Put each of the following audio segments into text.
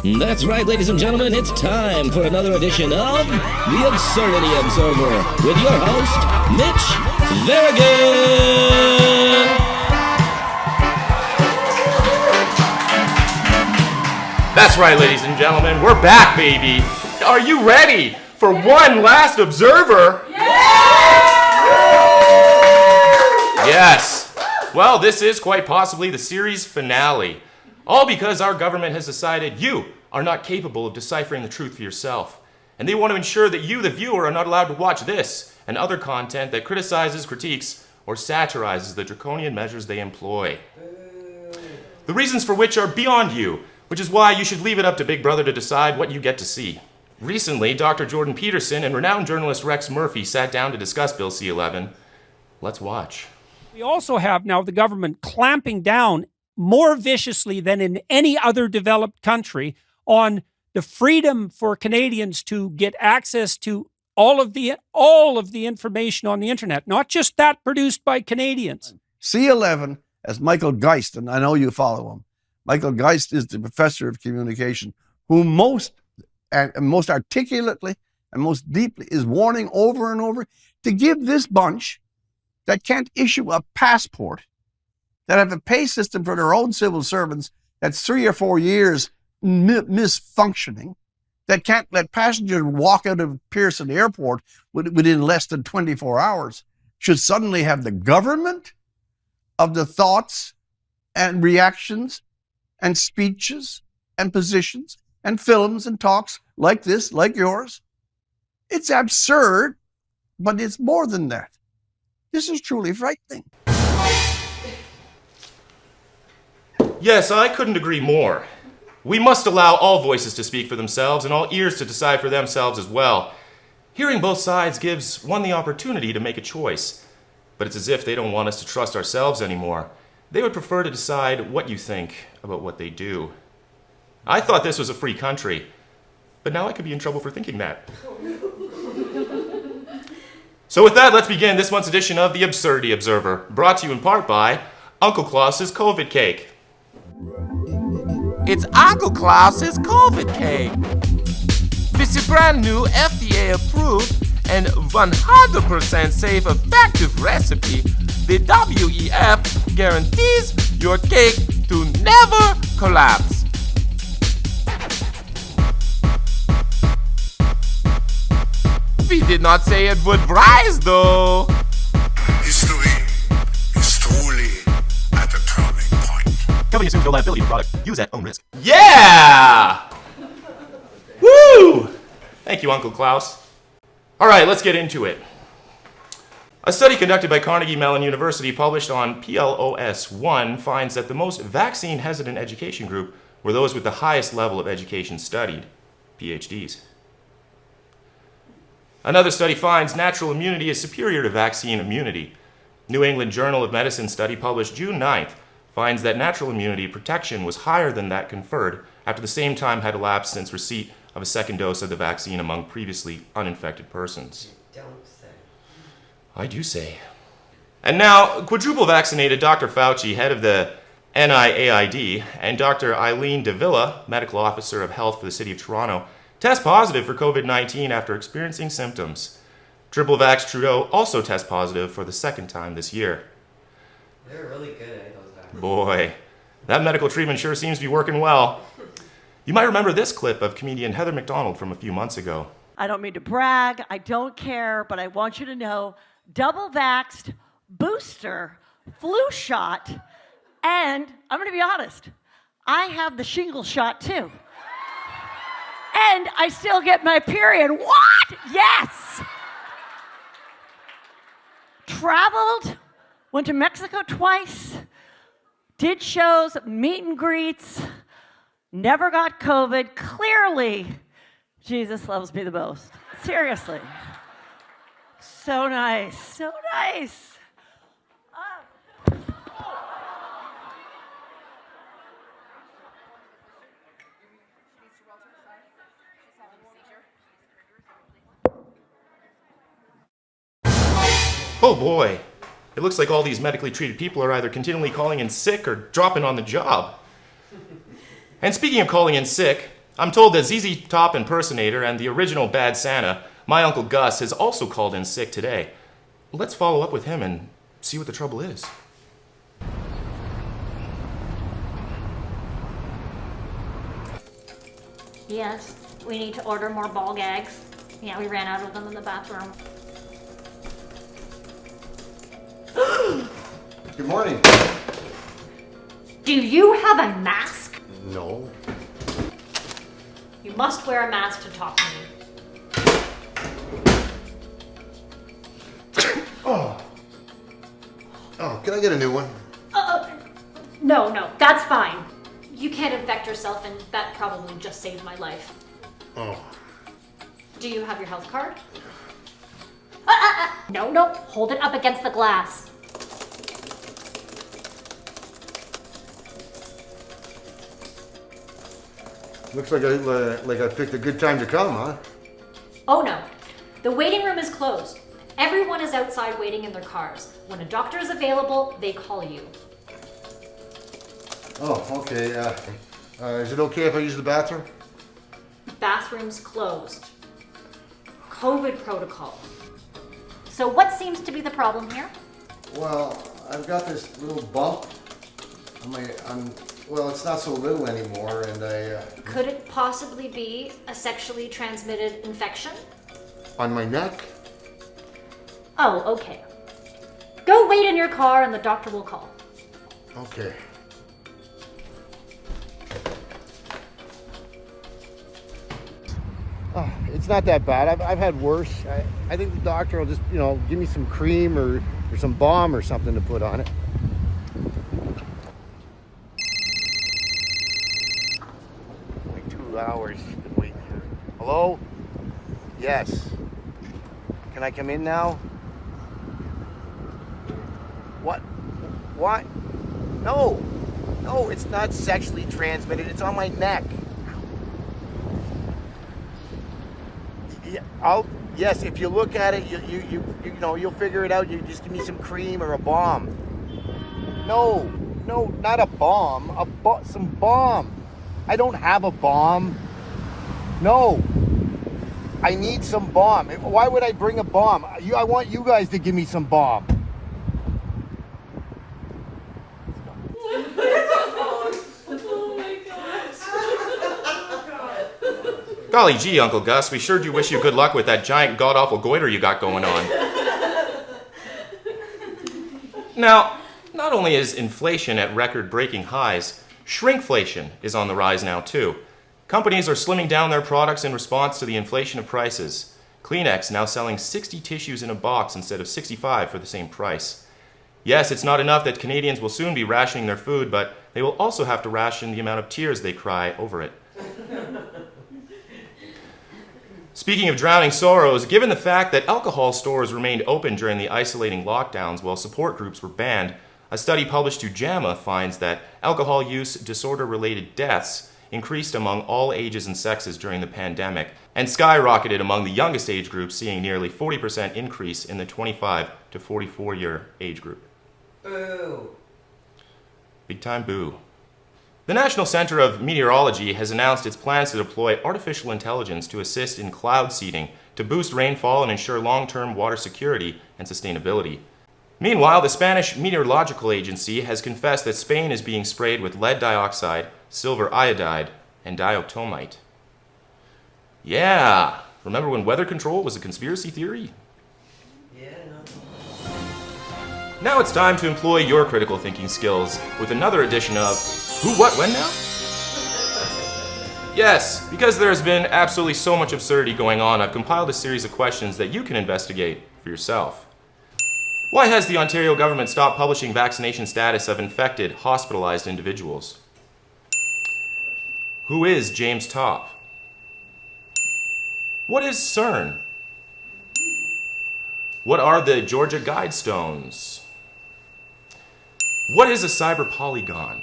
That's right, ladies and gentlemen, it's time for another edition of the Absurdity Observer with your host, Mitch Verrigan. That's right, ladies and gentlemen, we're back, baby. Are you ready for one last Observer? Yes. Well, this is quite possibly the series finale. All because our government has decided you are not capable of deciphering the truth for yourself. And they want to ensure that you, the viewer, are not allowed to watch this and other content that criticizes, critiques, or satirizes the draconian measures they employ. The reasons for which are beyond you, which is why you should leave it up to Big Brother to decide what you get to see. Recently, Dr. Jordan Peterson and renowned journalist Rex Murphy sat down to discuss Bill C-11. Let's watch. We also have now the government clamping down more viciously than in any other developed country on the freedom for Canadians to get access to all of the information on the internet, not just that produced by Canadians. C-11, as Michael Geist, and I know you follow him. Michael Geist is the professor of communication who most articulately and most deeply is warning over and over to give this bunch that can't issue a passport, that have a pay system for their own civil servants that's 3 or 4 years misfunctioning, that can't let passengers walk out of Peterson Airport within less than 24 hours, should suddenly have the government of the thoughts and reactions and speeches and positions and films and talks like this, like yours. It's absurd, but it's more than that. This is truly frightening. Yes, I couldn't agree more. We must allow all voices to speak for themselves and all ears to decide for themselves as well. Hearing both sides gives one the opportunity to make a choice. But it's as if they don't want us to trust ourselves anymore. They would prefer to decide what you think about what they do. I thought this was a free country, but now I could be in trouble for thinking that. So with that, let's begin this month's edition of the Absurdity Observer, brought to you in part by Uncle Klaus's COVID Cake. It's Uncle Klaus's COVID Cake. This is brand new FDA approved and 100% safe effective recipe. The WEF guarantees your cake to never collapse. We did not say it would rise though. History is truly at a turning point. Company assumes no liability for product. Use at own risk. Yeah! Woo! Thank you, Uncle Klaus. All right, let's get into it. A study conducted by Carnegie Mellon University published on PLOS1 finds that the most vaccine-hesitant education group were those with the highest level of education studied, PhDs. Another study finds natural immunity is superior to vaccine immunity. New England Journal of Medicine study published June 9th finds that natural immunity protection was higher than that conferred after the same time had elapsed since receipt of a second dose of the vaccine among previously uninfected persons. You don't say. I do say. And now, quadruple vaccinated Dr. Fauci, head of the NIAID, and Dr. Eileen de Villa, medical officer of health for the city of Toronto, test positive for COVID-19 after experiencing symptoms. Triple vax Trudeau also test positive for the second time this year. They're really good at those vaccines. Boy, that medical treatment sure seems to be working well. You might remember this clip of comedian Heather McDonald from a few months ago. I don't mean to brag, I don't care, but I want you to know, double vaxxed, booster, flu shot, and I'm gonna be honest, I have the shingle shot too. And I still get my period. What? Yes! Traveled, went to Mexico twice, did shows, meet and greets, never got COVID. Clearly, Jesus loves me the most. Seriously. So nice, so nice. Oh boy, it looks like all these medically treated people are either continually calling in sick or dropping on the job. And speaking of calling in sick, I'm told that ZZ Top impersonator and the original Bad Santa, my Uncle Gus, has also called in sick today. Let's follow up with him and see what the trouble is. Yes, we need to order more ball gags. Yeah, we ran out of them in the bathroom. Good morning. Do you have a mask? No. You must wear a mask to talk to me. Oh, can I get a new one? No, that's fine. You can't infect yourself, and that probably just saved my life. Oh. Do you have your health card? No, hold it up against the glass. Looks like I picked a good time to come, huh? Oh no, the waiting room is closed. Everyone is outside waiting in their cars. When a doctor is available, they call you. Oh, okay. Is it okay if I use the bathroom? Bathroom's closed. COVID protocol. So what seems to be the problem here? Well, I've got this little bump well, it's not so little anymore, and Could it possibly be a sexually transmitted infection? on my neck? Oh, okay. Go wait in your car and the doctor will call. Okay. Oh, it's not that bad. I've had worse. I think the doctor will just, give me some cream or some balm or something to put on it. Like 2 hours been waiting here. Hello? Yes. Can I come in now? What? What? No, it's not sexually transmitted. It's on my neck. Yeah, yes, if you look at it, you'll figure it out. You just give me some cream or a balm. No, not a balm. Some balm. I don't have a balm. No. I need some balm. Why would I bring a balm? I want you guys to give me some balm. Golly gee, Uncle Gus, we sure do wish you good luck with that giant god-awful goiter you got going on. Now, not only is inflation at record-breaking highs, shrinkflation is on the rise now too. Companies are slimming down their products in response to the inflation of prices. Kleenex now selling 60 tissues in a box instead of 65 for the same price. Yes, it's not enough that Canadians will soon be rationing their food, but they will also have to ration the amount of tears they cry over it. Speaking of drowning sorrows, given the fact that alcohol stores remained open during the isolating lockdowns while support groups were banned, a study published to JAMA finds that alcohol use disorder-related deaths increased among all ages and sexes during the pandemic and skyrocketed among the youngest age group, seeing nearly 40% increase in the 25 to 44-year age group. Boo. Big time boo. The National Center of Meteorology has announced its plans to deploy artificial intelligence to assist in cloud seeding to boost rainfall and ensure long-term water security and sustainability. Meanwhile, the Spanish Meteorological Agency has confessed that Spain is being sprayed with lead dioxide, silver iodide, and diatomite. Yeah, remember when weather control was a conspiracy theory? Yeah, no. Now it's time to employ your critical thinking skills with another edition of Who, What, When Now? Yes, because there has been absolutely so much absurdity going on, I've compiled a series of questions that you can investigate for yourself. Why has the Ontario government stopped publishing vaccination status of infected, hospitalized individuals? Who is James Topp? What is CERN? What are the Georgia Guidestones? What is a cyber polygon?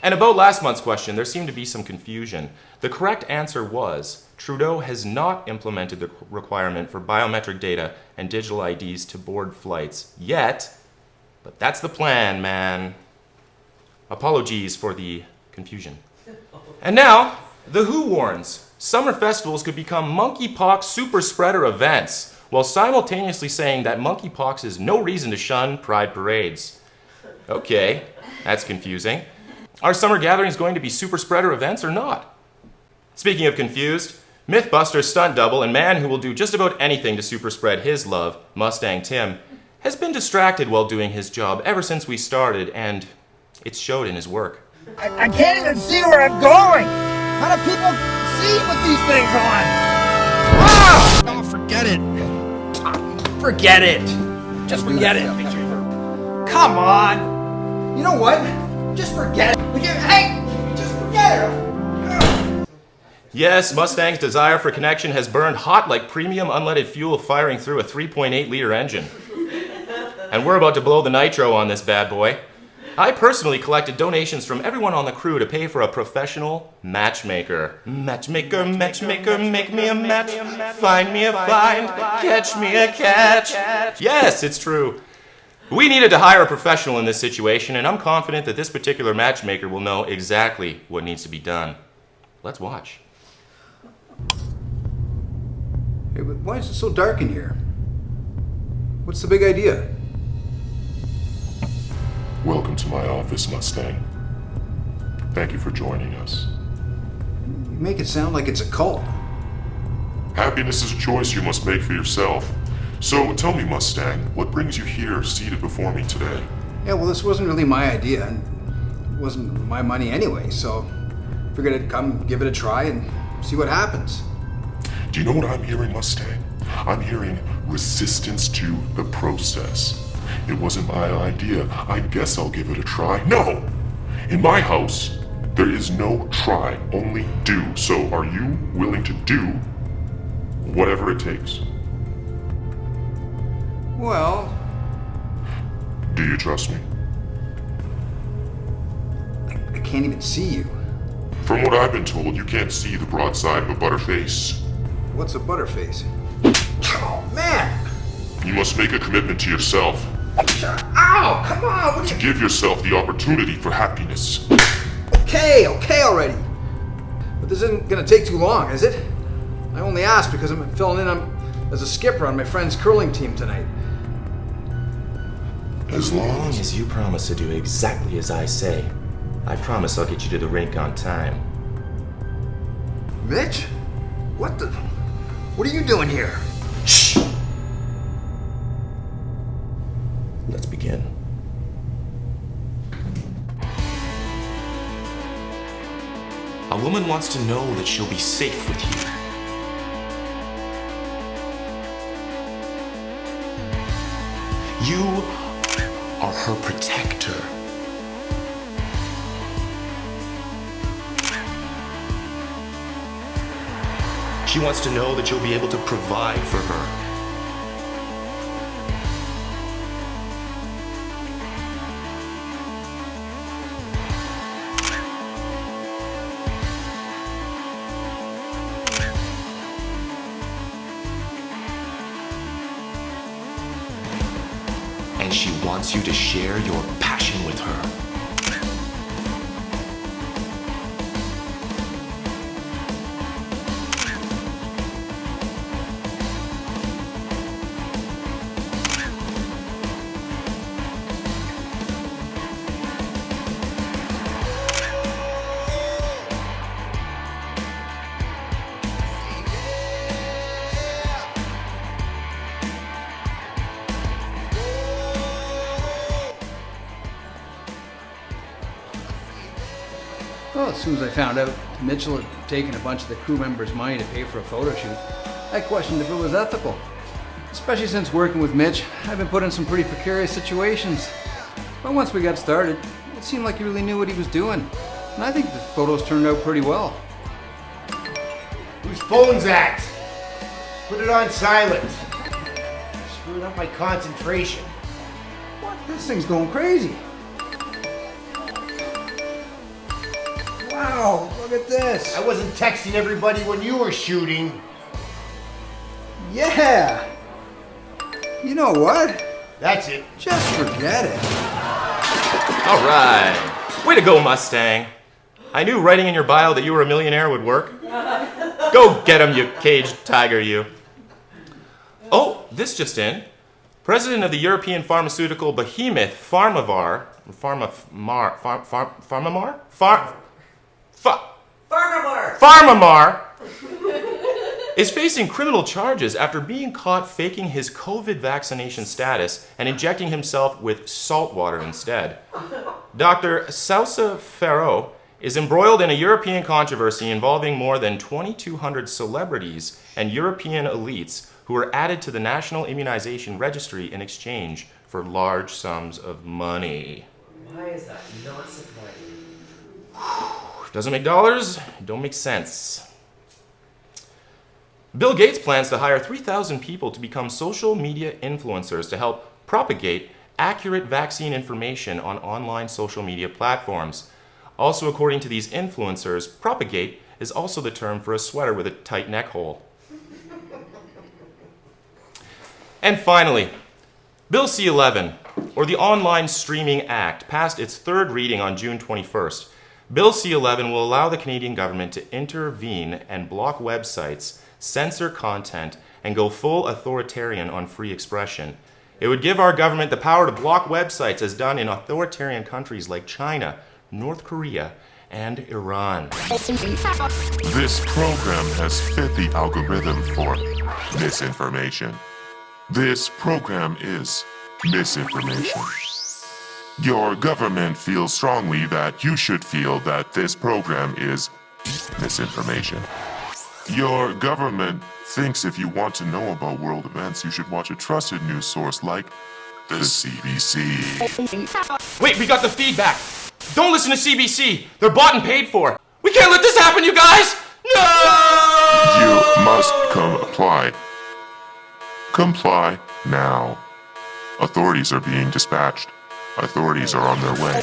And about last month's question, there seemed to be some confusion. The correct answer was Trudeau has not implemented the requirement for biometric data and digital IDs to board flights yet, but that's the plan, man. Apologies for the confusion. And now, The Who warns summer festivals could become monkeypox super spreader events, while simultaneously saying that monkeypox is no reason to shun pride parades. Okay, that's confusing. Are summer gatherings going to be super spreader events or not? Speaking of confused, Mythbuster stunt double and man who will do just about anything to super spread his love, Mustang Tim, has been distracted while doing his job ever since we started, and it's showed in his work. I can't even see where I'm going! How do people see with these things on? Ah! Oh, forget it. Forget it. Just forget it. Come on. You know what? Just forget it. Hey, just forget it. Yes, Mustang's desire for connection has burned hot like premium unleaded fuel firing through a 3.8-liter engine. And we're about to blow the nitro on this bad boy. I personally collected donations from everyone on the crew to pay for a professional matchmaker. Matchmaker, matchmaker, make me a match. Find me a find, catch me a catch. Yes, it's true. We needed to hire a professional in this situation, and I'm confident that this particular matchmaker will know exactly what needs to be done. Let's watch. Hey, but why is it so dark in here? What's the big idea? Welcome to my office, Mustang. Thank you for joining us. You make it sound like it's a cult. Happiness is a choice you must make for yourself. So tell me, Mustang, what brings you here seated before me today? Yeah, well, this wasn't really my idea, and it wasn't my money anyway, so figured I'd come give it a try and see what happens. Do you know what I'm hearing, Mustang? I'm hearing resistance to the process. It wasn't my idea. I guess I'll give it a try. No! In my house, there is no try, only do. So are you willing to do whatever it takes? Well... Do you trust me? I can't even see you. From what I've been told, you can't see the broad side of a butterface. What's a butterface? Oh, man! You must make a commitment to yourself. Ow! Come on! To give yourself the opportunity for happiness. Okay already. But this isn't gonna take too long, is it? I only asked because I'm filling in as a skipper on my friend's curling team tonight. As long as you promise to do exactly as I say, I promise I'll get you to the rink on time. Mitch? What are you doing here? Shh! Let's begin. A woman wants to know that she'll be safe with you. You are her protector. She wants to know that you'll be able to provide for her. And she wants you to share your passion with her. Well, as soon as I found out Mitchell had taken a bunch of the crew members' money to pay for a photo shoot, I questioned if it was ethical. Especially since working with Mitch, I've been put in some pretty precarious situations. But once we got started, it seemed like he really knew what he was doing. And I think the photos turned out pretty well. Whose phone's that? Put it on silent. Screwing up my concentration. What? This thing's going crazy. Wow, look at this. I wasn't texting everybody when you were shooting. Yeah. You know what? That's it. Just forget it. All right. Way to go, Mustang. I knew writing in your bio that you were a millionaire would work. Go get him, you caged tiger, you. Oh, this just in. President of the European pharmaceutical behemoth Pharmamar is facing criminal charges after being caught faking his COVID vaccination status and injecting himself with salt water instead. Dr. Sousa Ferro is embroiled in a European controversy involving more than 2,200 celebrities and European elites who were added to the National Immunization Registry in exchange for large sums of money. Why is that not surprising? Doesn't make dollars, don't make sense. Bill Gates plans to hire 3,000 people to become social media influencers to help propagate accurate vaccine information on online social media platforms. Also, according to these influencers, propagate is also the term for a sweater with a tight neck hole. And finally, Bill C-11, or the Online Streaming Act, passed its third reading on June 21st. Bill C-11 will allow the Canadian government to intervene and block websites, censor content, and go full authoritarian on free expression. It would give our government the power to block websites as done in authoritarian countries like China, North Korea, and Iran. This program has fit the algorithm for misinformation. This program is misinformation. Your government feels strongly that you should feel that this program is misinformation. Your government thinks if you want to know about world events, you should watch a trusted news source like the CBC. Wait, we got the feedback. Don't listen to CBC. They're bought and paid for. We can't let this happen, you guys! No! You must comply. Comply now. Authorities are being dispatched. Authorities are on their way.